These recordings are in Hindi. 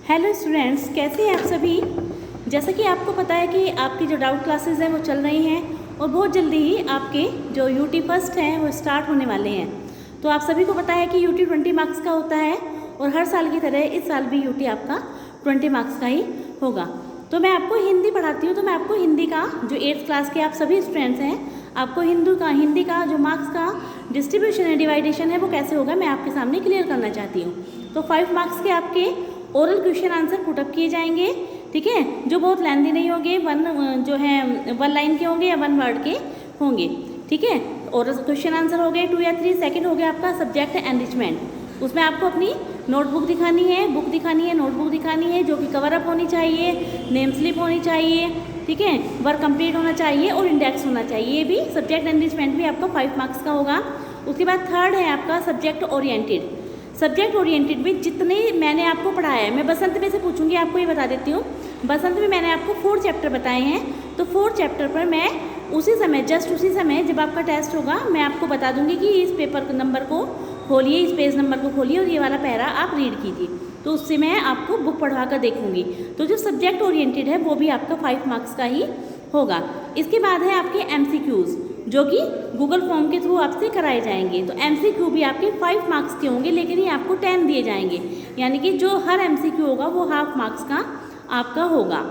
हेलो स्टूडेंट्स, कैसे हैं आप सभी। जैसा कि आपको पता है कि आपकी जो डाउट क्लासेस हैं वो चल रही हैं और बहुत जल्दी ही आपके जो यूटी फर्स्ट हैं वो स्टार्ट होने वाले हैं। तो आप सभी को पता है कि यूटी 20 मार्क्स का होता है और हर साल की तरह इस साल भी यूटी आपका 20 मार्क्स का ही होगा। तो मैं आपको हिंदी पढ़ाती हूँ, तो मैं आपको हिंदी का जो 8th क्लास के आप सभी स्टूडेंट्स हैं, आपको हिंदी का जो मार्क्स का डिस्ट्रीब्यूशन है, डिवाइडेशन है, वो कैसे होगा मैं आपके सामने क्लियर करना चाहती हूँ। तो 5 मार्क्स के आपके ओरल क्वेश्चन आंसर पुटअप किए जाएंगे, ठीक है, जो बहुत लेंथी नहीं होंगे, वन लाइन के होंगे या 1 वर्ड के होंगे, ठीक है। ओरल क्वेश्चन आंसर हो गए 2 या 3। सेकंड हो गया आपका सब्जेक्ट एनरिचमेंट। उसमें आपको अपनी नोटबुक दिखानी है, बुक दिखानी है, नोटबुक दिखानी है जो कि कवर अप होनी चाहिए, नेम स्लिप होनी चाहिए, ठीक है, वर्क कंप्लीट होना चाहिए और इंडेक्स होना चाहिए। ये भी सब्जेक्ट एनरिचमेंट भी आपका 5 मार्क्स का होगा। उसके बाद थर्ड है आपका सब्जेक्ट ओरिएंटेड। सब्जेक्ट ओरिएंटेड में जितने मैंने आपको पढ़ाया है, मैं बसंत में से पूछूंगी, आपको ये बता देती हूँ। बसंत में मैंने आपको 4 चैप्टर बताए हैं, तो 4 चैप्टर पर मैं उसी समय जब आपका टेस्ट होगा मैं आपको बता दूंगी कि इस पेपर नंबर को खोलिए, इस पेज नंबर को खोलिए और ये वाला पैरा आप रीड कीजिए। तो उससे मैं आपको बुक पढ़वा कर देखूंगी। तो जो सब्जेक्ट ओरिएंटेड है वो भी आपका 5 मार्क्स का ही होगा। इसके बाद है आपके MCQs, जो कि गूगल फॉर्म के थ्रू आपसे कराए जाएंगे। तो MCQ भी आपके 5 मार्क्स के होंगे, लेकिन ये आपको 10 दिए जाएंगे, यानी कि जो हर MCQ होगा वो हाफ मार्क्स का आपका होगा,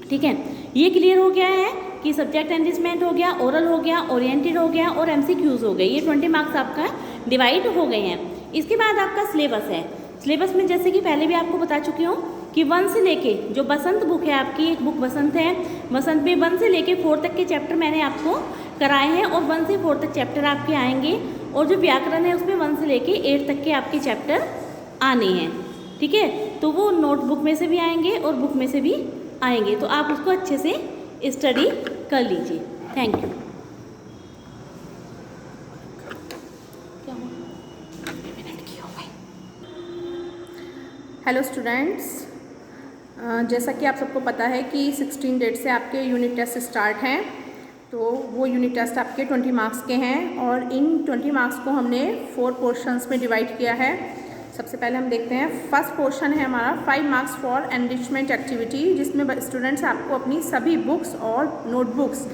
ठीक है। ये क्लियर हो गया है कि सब्जेक्ट एनरिचमेंट हो गया, ओरल हो गया, ओरिएंटेड हो गया और MCQs हो गए। ये 20 मार्क्स आपका डिवाइड हो गए हैं। इसके बाद आपका सिलेबस है। सिलेबस में जैसे कि पहले भी आपको बता चुकी हूँ कि 1 से लेके जो बसंत बुक है आपकी, एक बुक बसंत है, बसंत में 1 से लेके 4 तक के चैप्टर मैंने आपको कराए हैं और 1 से 4 तक चैप्टर आपके आएंगे। और जो व्याकरण है उसमें 1 से लेके 8 तक के आपके चैप्टर आने हैं, ठीक है। तो वो नोटबुक में से भी आएंगे और बुक में से भी आएंगे, तो आप उसको अच्छे से स्टडी कर लीजिए। Thank you. हेलो स्टूडेंट्स, जैसा कि आप सबको पता है कि 16 डेट से आपके यूनिट टेस्ट स्टार्ट हैं। तो वो यूनिट टेस्ट आपके 20 मार्क्स के हैं और इन 20 मार्क्स को हमने 4 पोर्शंस में डिवाइड किया है। सबसे पहले हम देखते हैं, फर्स्ट पोर्शन है हमारा 5 मार्क्स फॉर एनरिचमेंट एक्टिविटी, जिसमें स्टूडेंट्स आपको अपनी सभी बुक्स और नोटबुक्स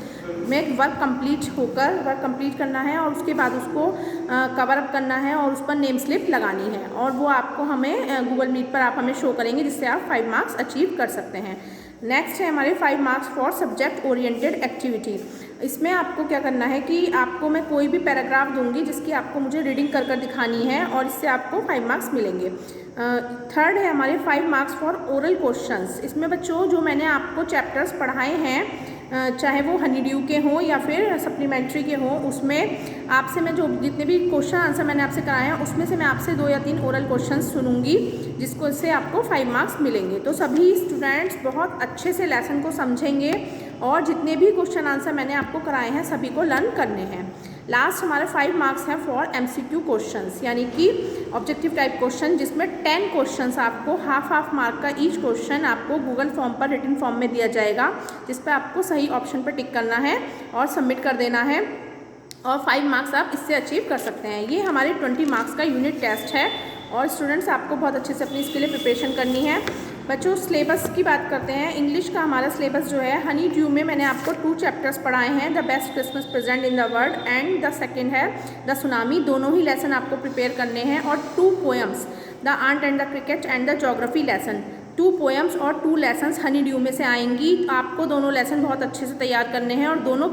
में वर्क कंप्लीट करना है और उसके बाद उसको कवर अप करना है और उस पर नेम स्लिप लगानी है और वो आपको हमें गूगल मीट पर आप हमें शो करेंगे, जिससे आप 5 मार्क्स अचीव कर सकते हैं। नेक्स्ट है हमारे 5 marks for subject oriented activity. इसमें आपको क्या करना है कि आपको मैं कोई भी पैराग्राफ दूंगी जिसकी आपको मुझे रीडिंग कर दिखानी है और इससे आपको 5 मार्क्स मिलेंगे। थर्ड है हमारे 5 मार्क्स फॉर ओरल क्वेश्चंस। इसमें बच्चों जो मैंने आपको चैप्टर्स पढ़ाए हैं, चाहे वो हनी ड्यू के हों या फिर सप्लीमेंट्री के हों, उसमें आपसे मैं जो जितने भी क्वेश्चन आंसर मैंने आपसे कराए हैं उसमें से मैं आपसे 2 या 3 ओरल क्वेश्चन सुनूंगी, जिसको से आपको 5 मार्क्स मिलेंगे। तो सभी स्टूडेंट्स बहुत अच्छे से लेसन को समझेंगे और जितने भी क्वेश्चन आंसर मैंने आपको कराए हैं सभी को लर्न करने हैं। लास्ट हमारे 5 मार्क्स हैं फॉर MCQ क्वेश्चंस, यानी कि ऑब्जेक्टिव टाइप क्वेश्चन, जिसमें 10 क्वेश्चंस आपको हाफ मार्क का ईच क्वेश्चन आपको गूगल फॉर्म पर रिटन फॉर्म में दिया जाएगा, जिस पर आपको सही ऑप्शन पर टिक करना है और सबमिट कर देना है और 5 मार्क्स आप इससे अचीव कर सकते हैं। ये हमारे 20 मार्क्स का यूनिट टेस्ट है और स्टूडेंट्स आपको बहुत अच्छे से अपनी इसके लिए प्रिपरेशन करनी है। बच्चों सिलेबस की बात करते हैं। इंग्लिश का हमारा सिलेबस जो है, हनी ड्यू में मैंने आपको 2 चैप्टर्स पढ़ाए हैं, the best Christmas present in the world and the second है द सुनामी। दोनों ही लेसन आपको प्रिपेयर करने हैं और 2 poems, the ant and the cricket and the geography lesson. 2 poems और 2 लेसन्स हनी ड्यू में से आएंगी। आपको दोनों लेसन बहुत अच्छे से तैयार करने हैं और दोनों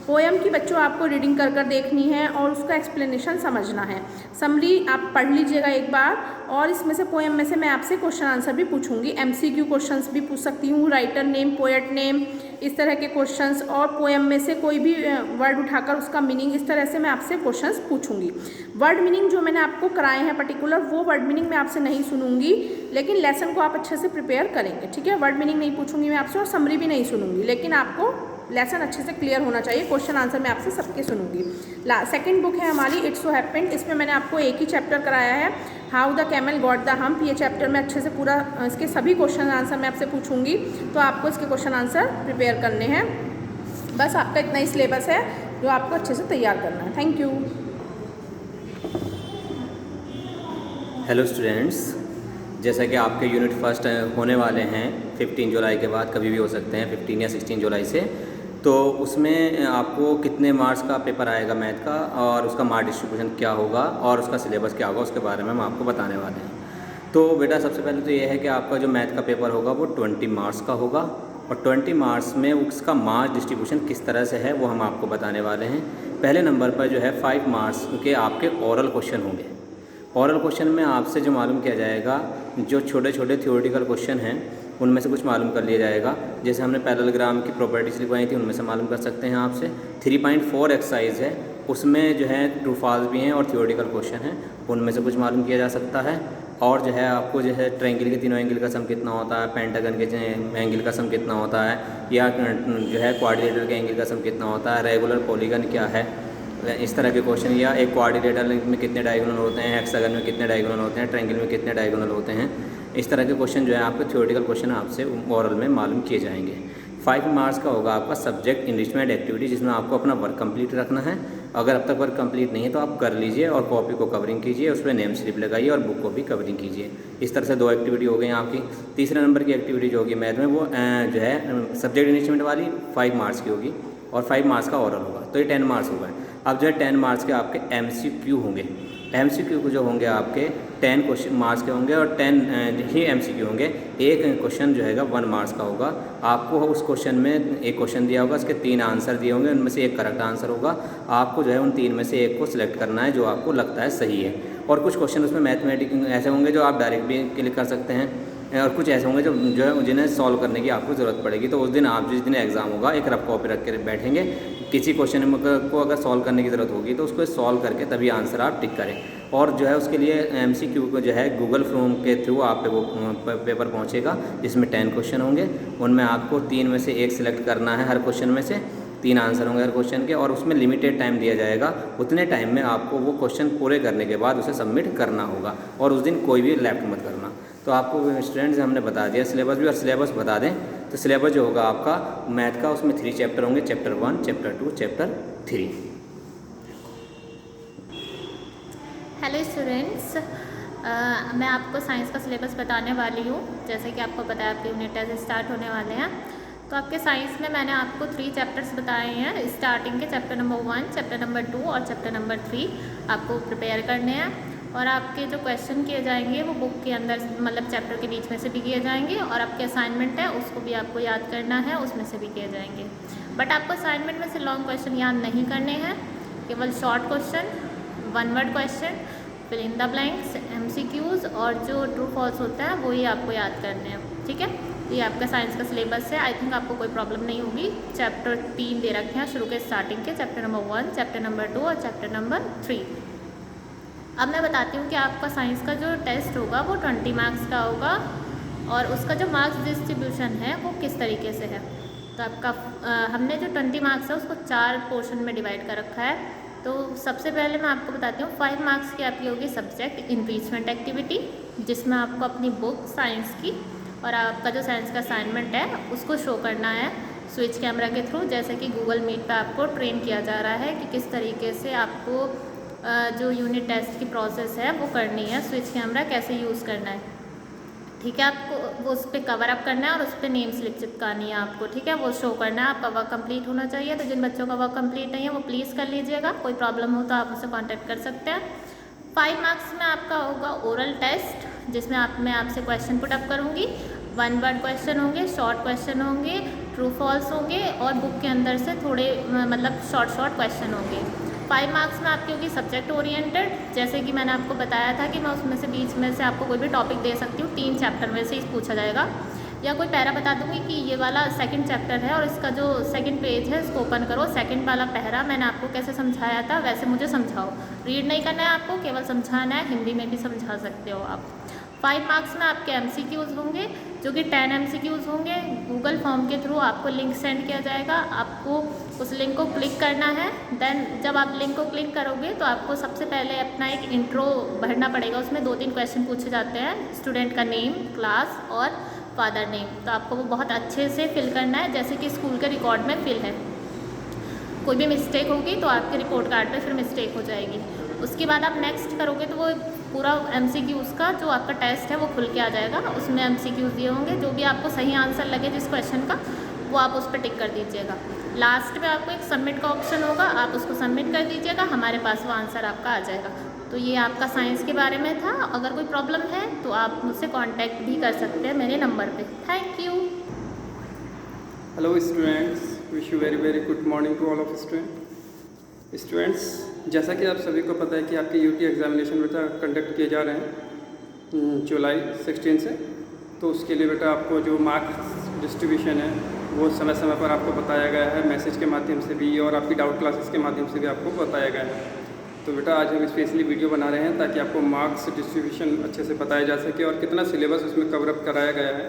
पोएम की बच्चों आपको रीडिंग कर देखनी है और उसका एक्सप्लेनेशन समझना है। समरी आप पढ़ लीजिएगा एक बार और इसमें से पोएम में से मैं आपसे क्वेश्चन आंसर भी पूछूंगी। MCQ क्वेश्चंस भी पूछ सकती हूँ, राइटर नेम, पोएट नेम, इस तरह के क्वेश्चंस, और पोएम में से कोई भी वर्ड उठाकर उसका मीनिंग, इस तरह से मैं आपसे क्वेश्चंस पूछूंगी। वर्ड मीनिंग जो मैंने आपको कराए हैं पर्टिकुलर, वो वर्ड मीनिंग मैं आपसे नहीं सुनूंगी, लेकिन लेसन को आप अच्छे से प्रिपेयर करेंगे, ठीक है। वर्ड मीनिंग नहीं पूछूंगी मैं आपसे और समरी भी नहीं सुनूंगी, लेकिन आपको लेसन अच्छे से क्लियर होना चाहिए। क्वेश्चन आंसर मैं आपसे सबके सुनूंगी। सेकंड बुक है हमारी इट्स सो हैपेंड। इसमें मैंने आपको एक ही चैप्टर कराया है, how the camel got the hump. ये चैप्टर में अच्छे से पूरा इसके सभी क्वेश्चन आंसर मैं आपसे पूछूंगी, तो आपको इसके क्वेश्चन आंसर प्रिपेयर करने हैं। बस आपका इतना ही सिलेबस है जो आपको अच्छे से तैयार करना है। Thank you. हेलो स्टूडेंट्स, जैसा कि आपके यूनिट फर्स्ट होने वाले हैं 15 जुलाई के बाद, कभी भी हो सकते हैं 15 या 16 जुलाई से, तो उसमें आपको कितने मार्क्स का पेपर आएगा मैथ का और उसका मार्क डिस्ट्रीब्यूशन क्या होगा और उसका सिलेबस क्या होगा, उसके बारे में हम आपको बताने वाले हैं। तो बेटा सबसे पहले तो ये है कि आपका जो मैथ का पेपर होगा वो 20 मार्क्स का होगा और 20 मार्क्स में उसका मार्क्स डिस्ट्रीब्यूशन किस तरह से है वो हम आपको बताने वाले हैं। पहले नंबर पर जो है 5 मार्क्स के आपके ओरल क्वेश्चन होंगे। ओरल क्वेश्चन में आपसे जो मालूम किया जाएगा, जो छोटे छोटे थ्योरेटिकल क्वेश्चन हैं उनमें से कुछ मालूम कर लिया जाएगा। जैसे हमने पैरेललोग्राम की प्रॉपर्टीज लिखवाई थी, उनमें से मालूम कर सकते हैं आपसे। 3.4 एक्सरसाइज है, उसमें जो है ट्रू फॉल्स भी हैं और थ्योरेटिकल क्वेश्चन हैं, उनमें से कुछ मालूम किया जा सकता है। और जो है आपको जो है ट्रायंगल के तीनों एंगल का सम कितना होता है, पेंटागन के एंगल का सम कितना होता है, या जो है क्वाड्रिलेटरल के एंगल का सम कितना होता है, रेगुलर पॉलीगन क्या है, इस तरह के क्वेश्चन, या एक क्वाड्रिलेटरल में कितने डायगोनल होते हैं, हेक्सागन में कितने डायगोनल होते हैं, ट्रायंगल में कितने डायगोनल होते हैं, इस तरह के क्वेश्चन जो है आपके थ्योरेटिकल क्वेश्चन आपसे ओरल में मालूम किए जाएंगे। 5 मार्क्स का होगा आपका सब्जेक्ट इनरिचमेंट एक्टिविटी, जिसमें आपको अपना वर्क कंप्लीट रखना है। अगर अब तक वर्क कंप्लीट नहीं है तो आप कर लीजिए और कॉपी को कवरिंग कीजिए, उस पर नेम स्लिप लगाइए और बुक को भी कवरिंग कीजिए। इस तरह से 2 एक्टिविटी हो गई आपकी। तीसरे नंबर की एक्टिविटी जो होगी मैथ में वो जो है सब्जेक्ट इनरिचमेंट वाली 5 मार्क्स की होगी और 5 मार्क्स का ओरल होगा, तो ये 10 मार्क्स हो गए। अब जो है 10 मार्क्स के आपके MCQ होंगे। MCQ जो होंगे आपके 10 क्वेश्चन मार्क्स के होंगे और 10 ही MCQ होंगे। एक क्वेश्चन जो है 1 मार्क्स का होगा। आपको उस क्वेश्चन में एक क्वेश्चन दिया होगा, उसके 3 आंसर दिए होंगे, उनमें से एक करेक्ट आंसर होगा। आपको जो है उन 3 में से एक को सिलेक्ट करना है जो आपको लगता है सही है। और कुछ क्वेश्चन उसमें मैथमेटिक्स ऐसे होंगे जो आप डायरेक्ट भी क्लिक कर सकते हैं और कुछ ऐसे होंगे जो है जिन्हें सॉल्व करने की आपको ज़रूरत पड़ेगी। तो उस दिन आप जिस दिन एग्ज़ाम होगा एक रफ कॉपी रख के बैठेंगे, किसी क्वेश्चन को अगर सॉल्व करने की ज़रूरत होगी तो उसको सॉल्व करके तभी आंसर आप टिक करें। और जो है उसके लिए MCQ को जो है गूगल फॉर्म के थ्रू आप पे वो पेपर पहुंचेगा, जिसमें 10 क्वेश्चन होंगे। उनमें आपको 3 में से एक सिलेक्ट करना है, हर क्वेश्चन में से 3 आंसर होंगे हर क्वेश्चन के, और उसमें लिमिटेड टाइम दिया जाएगा। उतने टाइम में आपको वो क्वेश्चन पूरे करने के बाद उसे सबमिट करना होगा और उस दिन कोई भी लेफ्ट मत करना। तो आपको स्टूडेंट्स हमने बता दिया सिलेबस भी, और सिलेबस बता दें तो सिलेबस जो होगा आपका मैथ का उसमें 3 चैप्टर होंगे, chapter 1, chapter 2, chapter 3। Hello students, मैं आपको साइंस का सिलेबस बताने वाली हूँ। जैसे कि आपको पता है आपके यूनिट टेस्ट स्टार्ट होने वाले हैं, तो आपके साइंस में मैंने आपको 3 चैप्टर्स बताए हैं। स्टार्टिंग के चैप्टर नंबर 1, चैप्टर नंबर 2 और चैप्टर नंबर 3 आपको प्रिपेयर करने हैं। और आपके जो क्वेश्चन किए जाएंगे वो बुक के अंदर मतलब चैप्टर के बीच में से भी किए जाएंगे, और आपके असाइनमेंट है उसको भी आपको याद करना है, उसमें से भी किए जाएंगे। बट आपको असाइनमेंट में से लॉन्ग क्वेश्चन याद नहीं करने हैं, केवल short question, 1 word question, fill in the blanks, MCQs और जो ट्रू फॉल्स होता है वही आपको याद करने हैं। ठीक है, ये आपका साइंस का सिलेबस है। आई थिंक आपको कोई प्रॉब्लम नहीं होगी। चैप्टर 3 दे रखे हैं शुरू के स्टार्टिंग के, चैप्टर नंबर 1, चैप्टर नंबर 2 और चैप्टर नंबर 3। अब मैं बताती हूँ कि आपका साइंस का जो टेस्ट होगा वो 20 मार्क्स का होगा और उसका जो मार्क्स डिस्ट्रीब्यूशन है वो किस तरीके से है। तो आपका हमने जो 20 मार्क्स है उसको 4 पोर्शन में डिवाइड कर रखा है। तो सबसे पहले मैं आपको बताती हूँ 5 मार्क्स की आपकी होगी सब्जेक्ट इनरिचमेंट एक्टिविटी, जिसमें आपको अपनी बुक साइंस की और आपका जो साइंस का असाइनमेंट है उसको शो करना है स्विच कैमरा के थ्रू। जैसे कि गूगल मीट पे आपको ट्रेन किया जा रहा है कि किस तरीके से आपको जो यूनिट टेस्ट की प्रोसेस है वो करनी है, स्विच कैमरा कैसे यूज़ करना है। ठीक है, आपको वो उस पर कवर अप करना है और उस पर नेम स्लिप चिपकानी है आपको। ठीक है, वो शो करना है, आपका वर्क कंप्लीट होना चाहिए। तो जिन बच्चों का वर्क कंप्लीट नहीं है वो प्लीज़ कर लीजिएगा, कोई प्रॉब्लम हो तो आप मुझसे कांटेक्ट कर सकते हैं। 5 मार्क्स में आपका होगा ओरल टेस्ट, जिसमें मैं आपसे क्वेश्चन पुट अप करूँगी। 1 वर्ड क्वेश्चन होंगे, शॉर्ट क्वेश्चन होंगे, ट्रू फॉल्स होंगे और बुक के अंदर से थोड़े मतलब शॉर्ट क्वेश्चन होंगे। 5 मार्क्स में आपकी होगी सब्जेक्ट ओरिएंटेड। जैसे कि मैंने आपको बताया था कि मैं उसमें से बीच में से आपको कोई भी टॉपिक दे सकती हूँ, 3 चैप्टर में से ही पूछा जाएगा, या कोई पैरा बता दूँगी कि ये वाला 2nd चैप्टर है और इसका जो 2nd पेज है इसको ओपन करो, 2nd वाला पैरा मैंने आपको कैसे समझाया था वैसे मुझे समझाओ। रीड नहीं करना है आपको, केवल समझाना है, हिंदी में भी समझा सकते हो आप। 5 मार्क्स में आपके MCQs होंगे जो कि 10 MCQs होंगे। गूगल फॉर्म के थ्रू आपको लिंक सेंड किया जाएगा, आपको उस लिंक को क्लिक करना है। देन जब आप लिंक को क्लिक करोगे तो आपको सबसे पहले अपना एक इंट्रो भरना पड़ेगा। उसमें 2-3 क्वेश्चन पूछे जाते हैं, स्टूडेंट का नेम, क्लास और फादर नेम। तो आपको वो बहुत अच्छे से फिल करना है, जैसे कि स्कूल के रिकॉर्ड में फिल है। कोई भी मिस्टेक होगी तो आपके रिपोर्ट कार्ड पे फिर मिस्टेक हो जाएगी। उसके बाद आप नेक्स्ट करोगे तो वो पूरा MCQs का जो आपका टेस्ट है वो खुल के आ जाएगा। उसमें MCQs दिए होंगे, जो भी आपको सही आंसर लगे जिस क्वेश्चन का वो आप उस पर टिक कर दीजिएगा। लास्ट में आपको एक सबमिट का ऑप्शन होगा, आप उसको सबमिट कर दीजिएगा, हमारे पास वो आंसर आपका आ जाएगा। तो ये आपका साइंस के बारे में था। अगर कोई प्रॉब्लम है तो आप मुझसे कांटेक्ट भी कर सकते हैं मेरे नंबर पे। Thank you. Hello students, wish you very good morning to all of students. जैसा कि आप सभी को पता है कि आपके यूटी एग्जामिनेशन बेटा कंडक्ट किए जा रहे हैं जुलाई 16 से। तो उसके लिए बेटा आपको जो मार्क्स डिस्ट्रीब्यूशन है वो समय समय पर आपको बताया गया है, मैसेज के माध्यम से भी और आपकी डाउट क्लासेस के माध्यम से भी आपको बताया गया है। तो बेटा आज हम स्पेशली वीडियो बना रहे हैं ताकि आपको मार्क्स डिस्ट्रीब्यूशन अच्छे से बताया जा सके और कितना सिलेबस उसमें कवरअप कराया गया है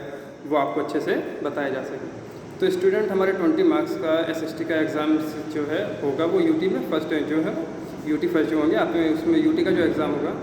वो आपको अच्छे से बताया जा सके। तो स्टूडेंट हमारे 20 मार्क्स का SST का एग्ज़ाम जो है होगा वो यूटी में फर्स्ट जो है यूटी फर्स्ट जो होंगे आपके उसमें यूटी का जो एग्ज़ाम होगा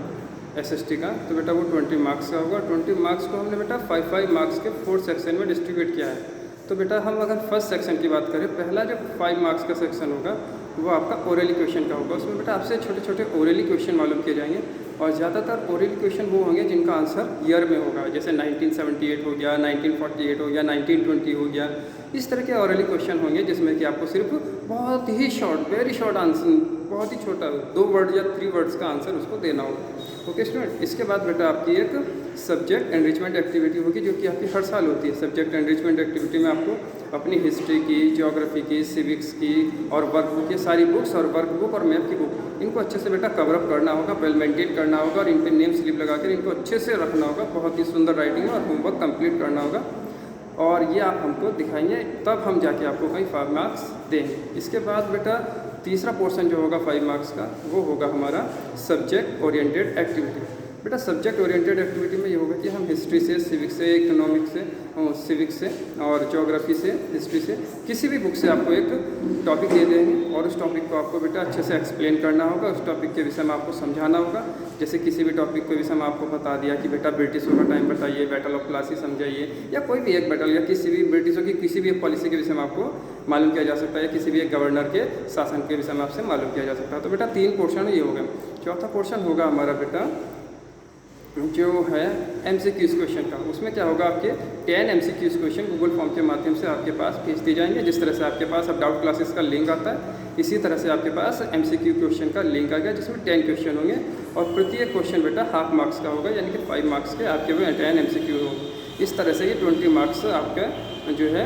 SST का, तो बेटा वो 20 मार्क्स का होगा। 20 मार्क्स को हमने बेटा 5 मार्क्स के 4 सेक्शन में डिस्ट्रीब्यूट किया है। तो बेटा हम अगर फर्स्ट सेक्शन की बात करें, पहला जो 5 मार्क्स का सेक्शन होगा वो आपका ओरली क्वेश्चन का होगा। उसमें बेटा आपसे छोटे छोटे ओरली क्वेश्चन मालूम किए जाएंगे और ज़्यादातर ओरली क्वेश्चन वो होंगे जिनका आंसर ईयर में होगा, जैसे 1978 हो गया, 1948 हो गया, 1920 हो गया। इस तरह के ओरली क्वेश्चन होंगे जिसमें कि आपको सिर्फ बहुत ही शॉर्ट, वेरी शॉर्ट आंसर, बहुत ही छोटा 2 वर्ड या 3 वर्ड्स का आंसर उसको देना होगा। ओके स्टूडेंट, इसके बाद बेटा आपकी एक सब्जेक्ट एनरिचमेंट एक्टिविटी होगी जो कि आपकी हर साल होती है। सब्जेक्ट एनरिचमेंट एक्टिविटी में आपको अपनी हिस्ट्री की, ज्योग्राफी की, सिविक्स की और वर्कबुक की सारी बुक्स और वर्कबुक और मैप की बुक इनको अच्छे से बेटा कवरअप करना होगा, वेल मेंटेन करना होगा और इन पर नेम स्लिप लगाकर इनको अच्छे से रखना होगा, बहुत ही सुंदर राइटिंग और होमवर्क कंप्लीट करना होगा और ये आप हमको दिखाएंगे, तब हम जाके आपको कहीं 5 मार्क्स देंगे। इसके बाद बेटा तीसरा पोर्शन जो होगा 5 मार्क्स का वो होगा हमारा सब्जेक्ट ओरिएंटेड एक्टिविटी। बेटा सब्जेक्ट ओरिएंटेड एक्टिविटी में ये होगा कि हम हिस्ट्री से, सिविक्स से, इकोनॉमिक्स से, सिविक्स से और ज्योग्राफी से, हिस्ट्री से किसी भी बुक से आपको एक टॉपिक दे देंगे और उस टॉपिक को आपको बेटा अच्छे से एक्सप्लेन करना होगा, उस टॉपिक के विषय में आपको समझाना होगा। जैसे किसी भी टॉपिक के विषय में आपको बता दिया कि बेटा ब्रिटिशों का टाइम बताइए, बैटल ऑफ प्लासी समझाइए, या कोई भी एक बैटल या किसी भी ब्रिटिशों की किसी भी एक पॉलिसी के विषय में आपको मालूम किया जा सकता है, किसी भी एक गवर्नर के शासन के विषय में आपसे मालूम किया जा सकता है। तो बेटा 3 पोर्शन ये होगा। चौथा पोर्शन होगा हमारा बेटा जो है MCQs क्वेश्चन का। उसमें क्या होगा, आपके 10 MCQs क्वेश्चन गूगल फॉर्म के माध्यम से आपके पास भेज दिए जाएंगे। जिस तरह से आपके पास अब डाउट क्लासेस का लिंक आता है, इसी तरह से आपके पास MCQ क्वेश्चन का लिंक आ गया जिसमें 10 क्वेश्चन होंगे और प्रत्येक क्वेश्चन बेटा हाफ मार्क्स का होगा, यानी कि 5 मार्क्स के आपके वो 10 MCQ होंगे। इस तरह से ये 20 मार्क्स आपका जो है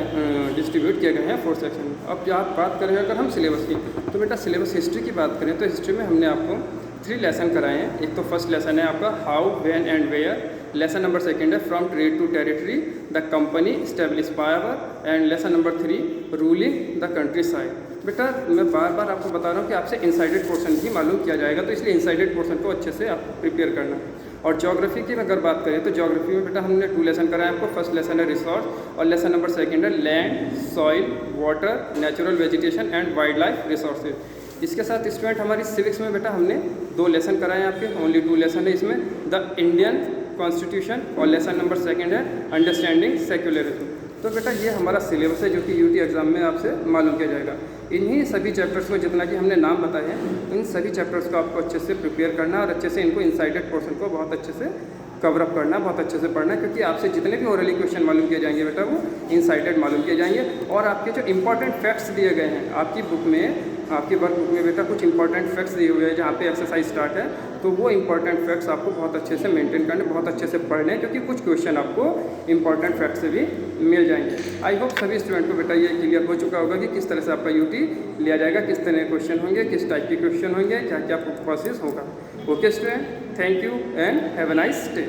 डिस्ट्रीब्यूट किए गए हैं 4 सेक्शन में। अब आप बात करें अगर हम सिलेबस की, तो बेटा सिलेबस हिस्ट्री की बात करें तो हिस्ट्री में हमने आपको 3 लेसन कराए हैं। एक तो फर्स्ट लेसन है आपका how, when and where. Lesson number 2 है from trade to territory, the company establish power. And lesson number 3 ruling the countryside. बेटा मैं बार बार आपको बता रहा हूँ कि आपसे इंसाइडेड पोर्शन ही मालूम किया जाएगा, तो इसलिए इंसाइडेड पोर्शन को अच्छे से आप प्रिपेयर करना। और ज्योग्राफी की अगर बात करें तो ज्योग्राफी में बेटा हमने 2 लेसन कराए आपको। फर्स्ट लेसन है रिसोर्स और लेसन नंबर 2 है land, soil, water, natural vegetation and wild life resources. इसके साथ स्टूडेंट हमारी सिविक्स में बेटा हमने 2 लेसन कराए हैं आपके, ओनली 2 लेसन है इसमें, द इंडियन कॉन्स्टिट्यूशन और लेसन नंबर 2 है अंडरस्टैंडिंग सेक्युलरिज्म। तो बेटा ये हमारा सिलेबस है जो कि यूटी एग्जाम में आपसे मालूम किया जाएगा। इन्हीं सभी चैप्टर्स को जितना कि हमने नाम बताए हैं, इन सभी चैप्टर्स को आपको अच्छे से प्रिपेयर करना और अच्छे से इनको इंसाइडेड पोर्शन को बहुत अच्छे से कवरअप करना, बहुत अच्छे से पढ़ना, क्योंकि आपसे जितने भी ओरली क्वेश्चन मालूम किए जाएंगे बेटा वो इनसाइडेड मालूम किए जाएंगे। और आपके जो इंपॉर्टेंट फैक्ट्स दिए गए हैं आपकी बुक में, आपकी वर्क बुक में बेटा कुछ इंपॉर्टेंट फैक्ट्स दिए हुए हैं जहाँ पे एक्सरसाइज स्टार्ट है, तो वो इंपॉर्टेंट फैक्ट्स आपको बहुत अच्छे से मेंटेन करने, बहुत अच्छे से पढ़ने, क्योंकि कुछ क्वेश्चन आपको इंपॉर्टेंट फैक्ट से भी मिल जाएंगे। आई होप सभी स्टूडेंट को बेटा ये क्लियर हो चुका होगा कि किस तरह से आपका यूटी लिया जाएगा, किस तरह के क्वेश्चन होंगे, किस टाइप के क्वेश्चन होंगे, क्या क्या प्रोसेस होगा। Okay student, thank you and have a nice day.